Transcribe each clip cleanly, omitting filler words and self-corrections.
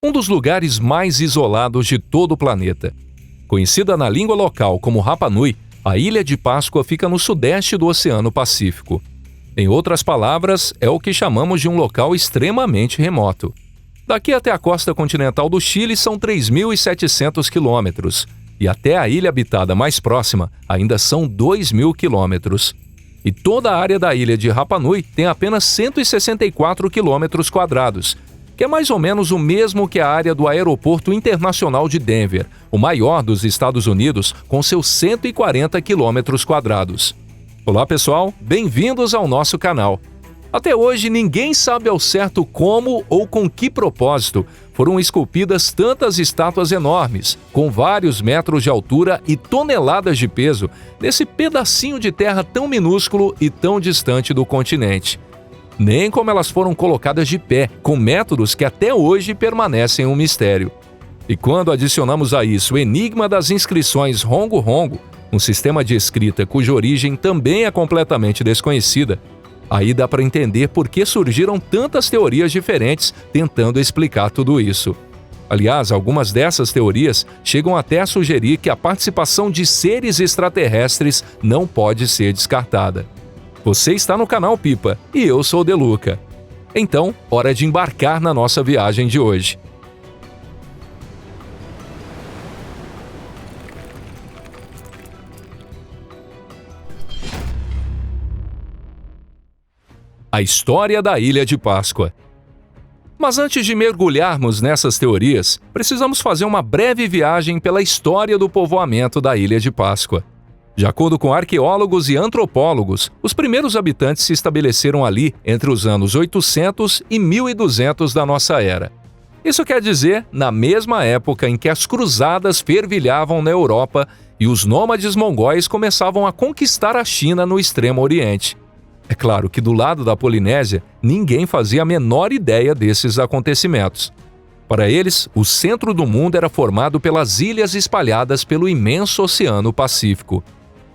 um dos lugares mais isolados de todo o planeta. Conhecida na língua local como Rapa Nui, a Ilha de Páscoa fica no sudeste do Oceano Pacífico. Em outras palavras, é o que chamamos de um local extremamente remoto. Daqui até a costa continental do Chile são 3.700 quilômetros, e até a ilha habitada mais próxima ainda são 2.000 quilômetros. E toda a área da ilha de Rapa Nui tem apenas 164 quilômetros quadrados, que é mais ou menos o mesmo que a área do Aeroporto Internacional de Denver, o maior dos Estados Unidos, com seus 140 quilômetros quadrados. Olá pessoal, bem-vindos ao nosso canal. Até hoje ninguém sabe ao certo como ou com que propósito foram esculpidas tantas estátuas enormes, com vários metros de altura e toneladas de peso, nesse pedacinho de terra tão minúsculo e tão distante do continente. Nem como elas foram colocadas de pé, com métodos que até hoje permanecem um mistério. E quando adicionamos a isso o enigma das inscrições Rongo Rongo, um sistema de escrita cuja origem também é completamente desconhecida, aí dá para entender por que surgiram tantas teorias diferentes tentando explicar tudo isso. Aliás, algumas dessas teorias chegam até a sugerir que a participação de seres extraterrestres não pode ser descartada. Você está no canal Pipa e eu sou o Deluca. Então, hora de embarcar na nossa viagem de hoje. A história da Ilha de Páscoa. Mas antes de mergulharmos nessas teorias, precisamos fazer uma breve viagem pela história do povoamento da Ilha de Páscoa. De acordo com arqueólogos e antropólogos, os primeiros habitantes se estabeleceram ali entre os anos 800 e 1200 da nossa era. Isso quer dizer, na mesma época em que as cruzadas fervilhavam na Europa e os nômades mongóis começavam a conquistar a China no Extremo Oriente. É claro que do lado da Polinésia, ninguém fazia a menor ideia desses acontecimentos. Para eles, o centro do mundo era formado pelas ilhas espalhadas pelo imenso Oceano Pacífico.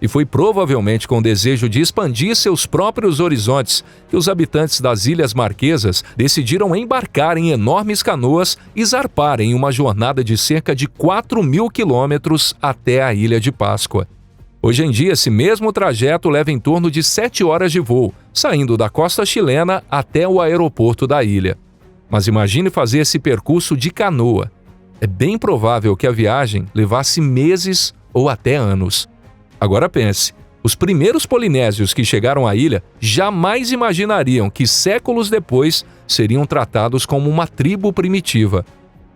E foi provavelmente com o desejo de expandir seus próprios horizontes que os habitantes das Ilhas Marquesas decidiram embarcar em enormes canoas e zarpar em uma jornada de cerca de 4.000 quilômetros até a Ilha de Páscoa. Hoje em dia, esse mesmo trajeto leva em torno de 7 horas de voo, saindo da costa chilena até o aeroporto da ilha. Mas imagine fazer esse percurso de canoa. É bem provável que a viagem levasse meses ou até anos. Agora pense, os primeiros polinésios que chegaram à ilha jamais imaginariam que séculos depois seriam tratados como uma tribo primitiva.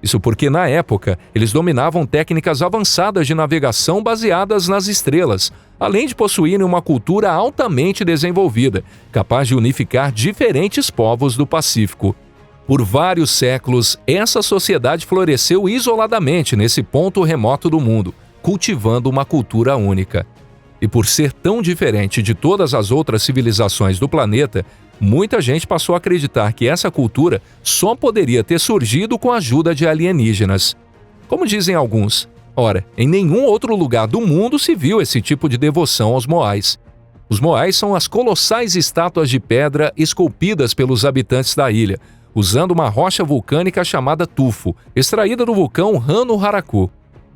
Isso porque, na época, eles dominavam técnicas avançadas de navegação baseadas nas estrelas, além de possuírem uma cultura altamente desenvolvida, capaz de unificar diferentes povos do Pacífico. Por vários séculos, essa sociedade floresceu isoladamente nesse ponto remoto do mundo, cultivando uma cultura única. E por ser tão diferente de todas as outras civilizações do planeta, muita gente passou a acreditar que essa cultura só poderia ter surgido com a ajuda de alienígenas. Como dizem alguns, ora, em nenhum outro lugar do mundo se viu esse tipo de devoção aos moais. Os moais são as colossais estátuas de pedra esculpidas pelos habitantes da ilha, usando uma rocha vulcânica chamada tufo, extraída do vulcão Rano Haraku.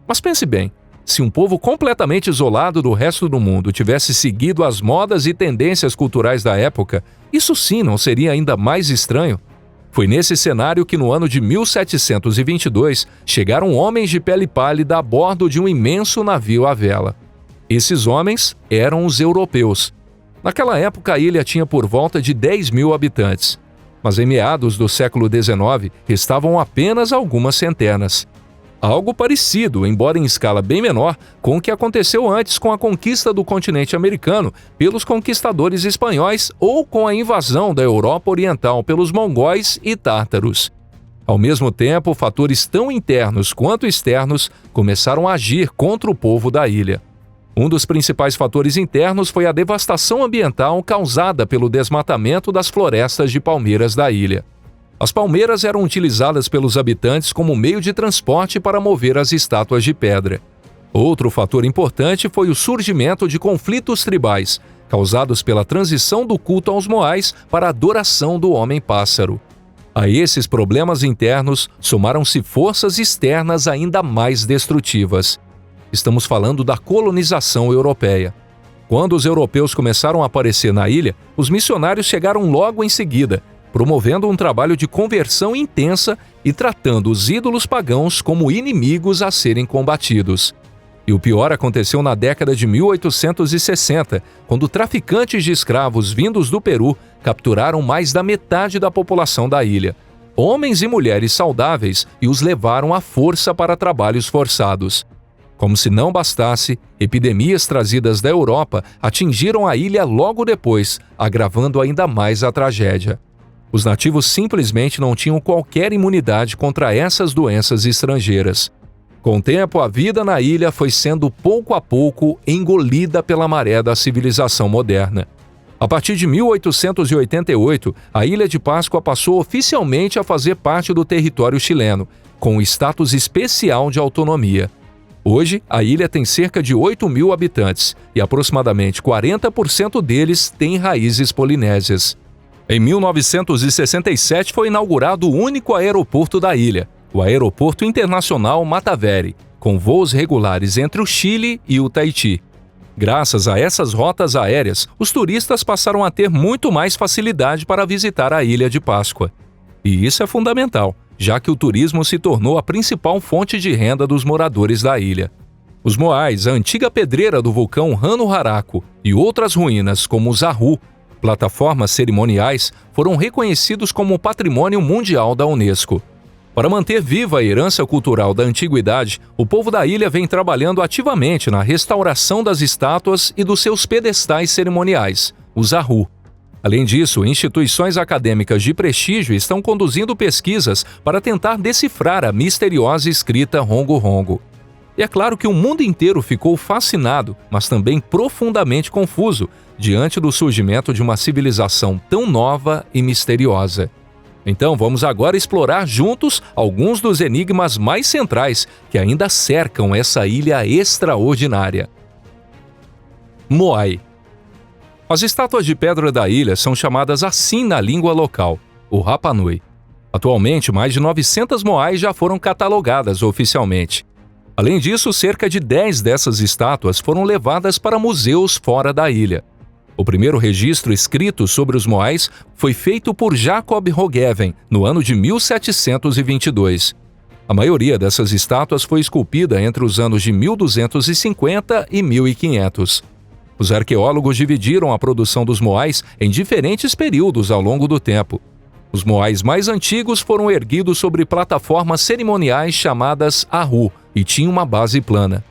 Mas pense bem, se um povo completamente isolado do resto do mundo tivesse seguido as modas e tendências culturais da época, isso sim não seria ainda mais estranho? Foi nesse cenário que no ano de 1722 chegaram homens de pele pálida a bordo de um imenso navio à vela. Esses homens eram os europeus. Naquela época a ilha tinha por volta de 10.000 habitantes, mas em meados do século XIX restavam apenas algumas centenas. Algo parecido, embora em escala bem menor, com o que aconteceu antes com a conquista do continente americano pelos conquistadores espanhóis ou com a invasão da Europa Oriental pelos mongóis e tártaros. Ao mesmo tempo, fatores tão internos quanto externos começaram a agir contra o povo da ilha. Um dos principais fatores internos foi a devastação ambiental causada pelo desmatamento das florestas de palmeiras da ilha. As palmeiras eram utilizadas pelos habitantes como meio de transporte para mover as estátuas de pedra. Outro fator importante foi o surgimento de conflitos tribais, causados pela transição do culto aos moais para a adoração do homem-pássaro. A esses problemas internos somaram-se forças externas ainda mais destrutivas. Estamos falando da colonização europeia. Quando os europeus começaram a aparecer na ilha, os missionários chegaram logo em seguida, promovendo um trabalho de conversão intensa e tratando os ídolos pagãos como inimigos a serem combatidos. E o pior aconteceu na década de 1860, quando traficantes de escravos vindos do Peru capturaram mais da metade da população da ilha, homens e mulheres saudáveis, e os levaram à força para trabalhos forçados. Como se não bastasse, epidemias trazidas da Europa atingiram a ilha logo depois, agravando ainda mais a tragédia. Os nativos simplesmente não tinham qualquer imunidade contra essas doenças estrangeiras. Com o tempo, a vida na ilha foi sendo pouco a pouco engolida pela maré da civilização moderna. A partir de 1888, a Ilha de Páscoa passou oficialmente a fazer parte do território chileno, com o status especial de autonomia. Hoje, a ilha tem cerca de 8.000 habitantes e aproximadamente 40% deles têm raízes polinésias. Em 1967 foi inaugurado o único aeroporto da ilha, o Aeroporto Internacional Mataveri, com voos regulares entre o Chile e o Tahiti. Graças a essas rotas aéreas, os turistas passaram a ter muito mais facilidade para visitar a Ilha de Páscoa. E isso é fundamental, já que o turismo se tornou a principal fonte de renda dos moradores da ilha. Os moais, a antiga pedreira do vulcão Rano Haraku e outras ruínas como o Zahu, plataformas cerimoniais, foram reconhecidos como Patrimônio Mundial da Unesco. Para manter viva a herança cultural da antiguidade, o povo da ilha vem trabalhando ativamente na restauração das estátuas e dos seus pedestais cerimoniais, os Zahu. Além disso, instituições acadêmicas de prestígio estão conduzindo pesquisas para tentar decifrar a misteriosa escrita Rongo-Rongo. E é claro que o mundo inteiro ficou fascinado, mas também profundamente confuso, diante do surgimento de uma civilização tão nova e misteriosa. Então vamos agora explorar juntos alguns dos enigmas mais centrais que ainda cercam essa ilha extraordinária. Moai. As estátuas de pedra da ilha são chamadas assim na língua local, o Rapa Nui. Atualmente, mais de 900 moais já foram catalogadas oficialmente. Além disso, cerca de 10 dessas estátuas foram levadas para museus fora da ilha. O primeiro registro escrito sobre os moais foi feito por Jacob Roggeveen no ano de 1722. A maioria dessas estátuas foi esculpida entre os anos de 1250 e 1500. Os arqueólogos dividiram a produção dos moais em diferentes períodos ao longo do tempo. Os moais mais antigos foram erguidos sobre plataformas cerimoniais chamadas ahu e tinham uma base plana.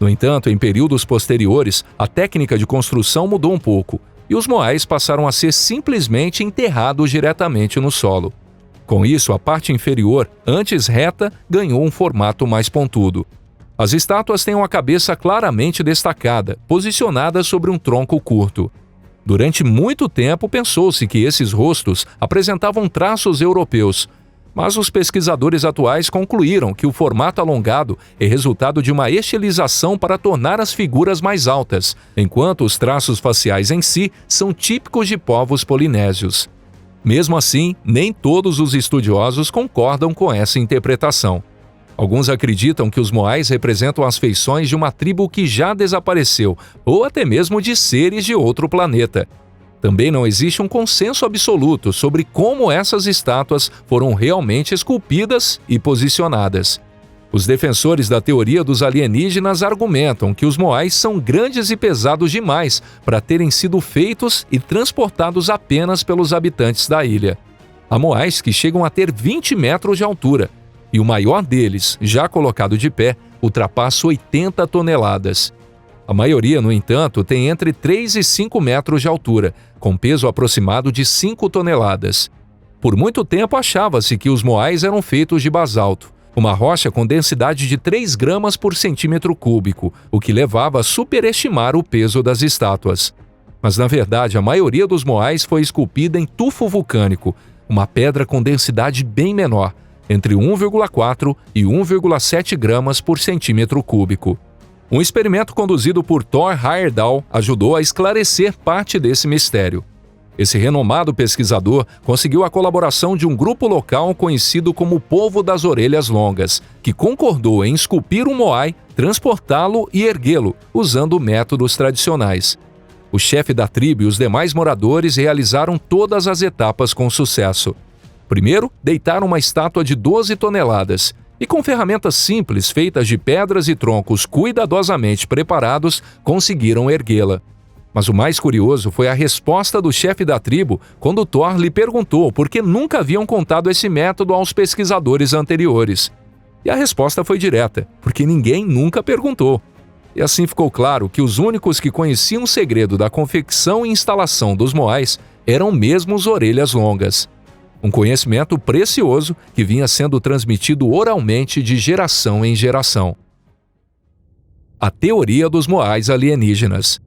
No entanto, em períodos posteriores, a técnica de construção mudou um pouco e os moais passaram a ser simplesmente enterrados diretamente no solo. Com isso, a parte inferior, antes reta, ganhou um formato mais pontudo. As estátuas têm uma cabeça claramente destacada, posicionada sobre um tronco curto. Durante muito tempo pensou-se que esses rostos apresentavam traços europeus, mas os pesquisadores atuais concluíram que o formato alongado é resultado de uma estilização para tornar as figuras mais altas, enquanto os traços faciais em si são típicos de povos polinésios. Mesmo assim, nem todos os estudiosos concordam com essa interpretação. Alguns acreditam que os moais representam as feições de uma tribo que já desapareceu, ou até mesmo de seres de outro planeta. Também não existe um consenso absoluto sobre como essas estátuas foram realmente esculpidas e posicionadas. Os defensores da teoria dos alienígenas argumentam que os moais são grandes e pesados demais para terem sido feitos e transportados apenas pelos habitantes da ilha. Há moais que chegam a ter 20 metros de altura, e o maior deles, já colocado de pé, ultrapassa 80 toneladas. A maioria, no entanto, tem entre 3 e 5 metros de altura, com peso aproximado de 5 toneladas. Por muito tempo achava-se que os moais eram feitos de basalto, uma rocha com densidade de 3 gramas por centímetro cúbico, o que levava a superestimar o peso das estátuas. Mas, na verdade, a maioria dos moais foi esculpida em tufo vulcânico, uma pedra com densidade bem menor, entre 1,4 e 1,7 gramas por centímetro cúbico. Um experimento conduzido por Thor Heyerdahl ajudou a esclarecer parte desse mistério. Esse renomado pesquisador conseguiu a colaboração de um grupo local conhecido como Povo das Orelhas Longas, que concordou em esculpir um moai, transportá-lo e erguê-lo, usando métodos tradicionais. O chefe da tribo e os demais moradores realizaram todas as etapas com sucesso. Primeiro, deitaram uma estátua de 12 toneladas e, com ferramentas simples feitas de pedras e troncos cuidadosamente preparados, conseguiram erguê-la. Mas o mais curioso foi a resposta do chefe da tribo quando Thor lhe perguntou por que nunca haviam contado esse método aos pesquisadores anteriores. E a resposta foi direta, porque ninguém nunca perguntou. E assim ficou claro que os únicos que conheciam o segredo da confecção e instalação dos moais eram mesmo os Orelhas Longas. Um conhecimento precioso que vinha sendo transmitido oralmente de geração em geração. A teoria dos moais alienígenas.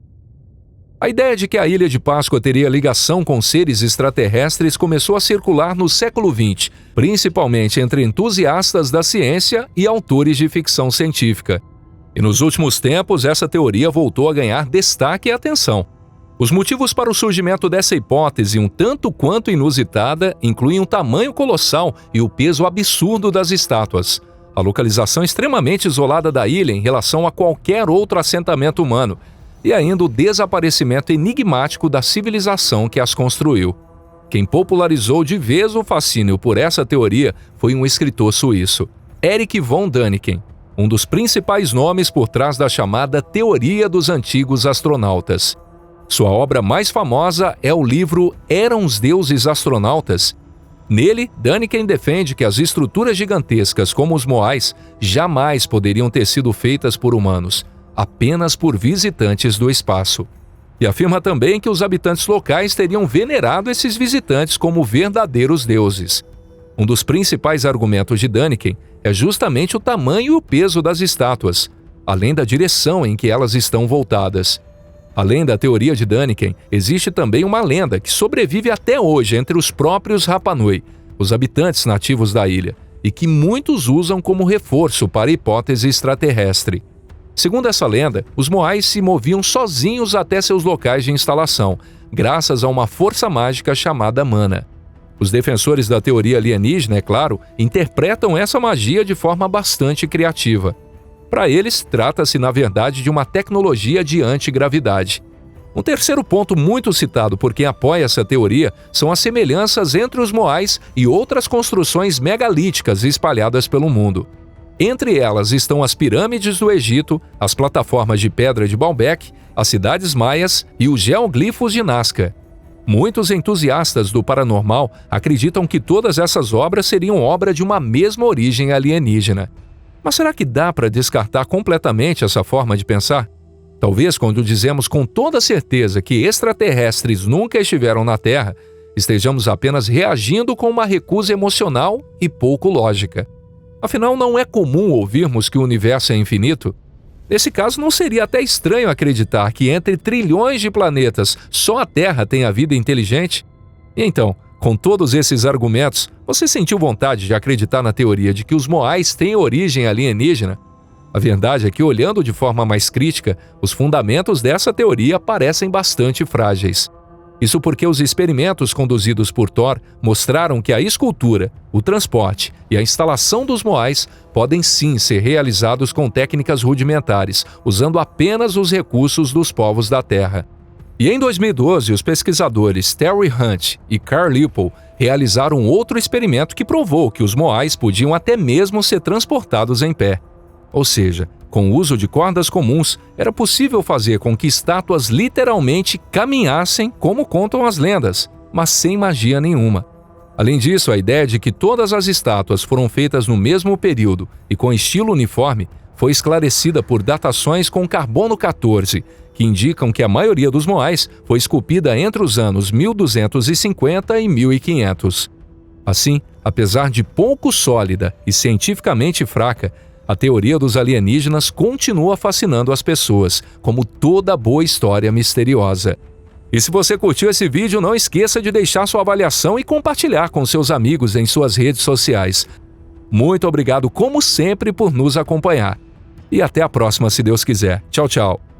A ideia de que a Ilha de Páscoa teria ligação com seres extraterrestres começou a circular no século XX, principalmente entre entusiastas da ciência e autores de ficção científica. E nos últimos tempos, essa teoria voltou a ganhar destaque e atenção. Os motivos para o surgimento dessa hipótese, um tanto quanto inusitada, incluem o tamanho colossal e o peso absurdo das estátuas, a localização extremamente isolada da ilha em relação a qualquer outro assentamento humano, e ainda o desaparecimento enigmático da civilização que as construiu. Quem popularizou de vez o fascínio por essa teoria foi um escritor suíço, Erich von Däniken, um dos principais nomes por trás da chamada Teoria dos Antigos Astronautas. Sua obra mais famosa é o livro Eram os Deuses Astronautas? Nele, Däniken defende que as estruturas gigantescas como os moais jamais poderiam ter sido feitas por humanos, apenas por visitantes do espaço. E afirma também que os habitantes locais teriam venerado esses visitantes como verdadeiros deuses. Um dos principais argumentos de Däniken é justamente o tamanho e o peso das estátuas, além da direção em que elas estão voltadas. Além da teoria de Däniken, existe também uma lenda que sobrevive até hoje entre os próprios Rapa Nui, os habitantes nativos da ilha, e que muitos usam como reforço para a hipótese extraterrestre. Segundo essa lenda, os moais se moviam sozinhos até seus locais de instalação, graças a uma força mágica chamada mana. Os defensores da teoria alienígena, é claro, interpretam essa magia de forma bastante criativa. Para eles, trata-se na verdade de uma tecnologia de antigravidade. Um terceiro ponto muito citado por quem apoia essa teoria são as semelhanças entre os moais e outras construções megalíticas espalhadas pelo mundo. Entre elas estão as pirâmides do Egito, as plataformas de pedra de Baalbek, as cidades maias e os geoglifos de Nazca. Muitos entusiastas do paranormal acreditam que todas essas obras seriam obra de uma mesma origem alienígena. Mas será que dá para descartar completamente essa forma de pensar? Talvez quando dizemos com toda certeza que extraterrestres nunca estiveram na Terra, estejamos apenas reagindo com uma recusa emocional e pouco lógica. Afinal, não é comum ouvirmos que o universo é infinito? Nesse caso, não seria até estranho acreditar que entre trilhões de planetas só a Terra tem a vida inteligente? E então, com todos esses argumentos, você sentiu vontade de acreditar na teoria de que os moais têm origem alienígena? A verdade é que, olhando de forma mais crítica, os fundamentos dessa teoria parecem bastante frágeis. Isso porque os experimentos conduzidos por Thor mostraram que a escultura, o transporte e a instalação dos moais podem sim ser realizados com técnicas rudimentares, usando apenas os recursos dos povos da Terra. E em 2012, os pesquisadores Terry Hunt e Carl Lippold realizaram outro experimento que provou que os moais podiam até mesmo ser transportados em pé. Ou seja, com o uso de cordas comuns, era possível fazer com que estátuas literalmente caminhassem como contam as lendas, mas sem magia nenhuma. Além disso, a ideia de que todas as estátuas foram feitas no mesmo período e com estilo uniforme foi esclarecida por datações com carbono 14, que indicam que a maioria dos moais foi esculpida entre os anos 1250 e 1500. Assim, apesar de pouco sólida e cientificamente fraca, a teoria dos alienígenas continua fascinando as pessoas, como toda boa história misteriosa. E se você curtiu esse vídeo, não esqueça de deixar sua avaliação e compartilhar com seus amigos em suas redes sociais. Muito obrigado, como sempre, por nos acompanhar. E até a próxima, se Deus quiser. Tchau, tchau.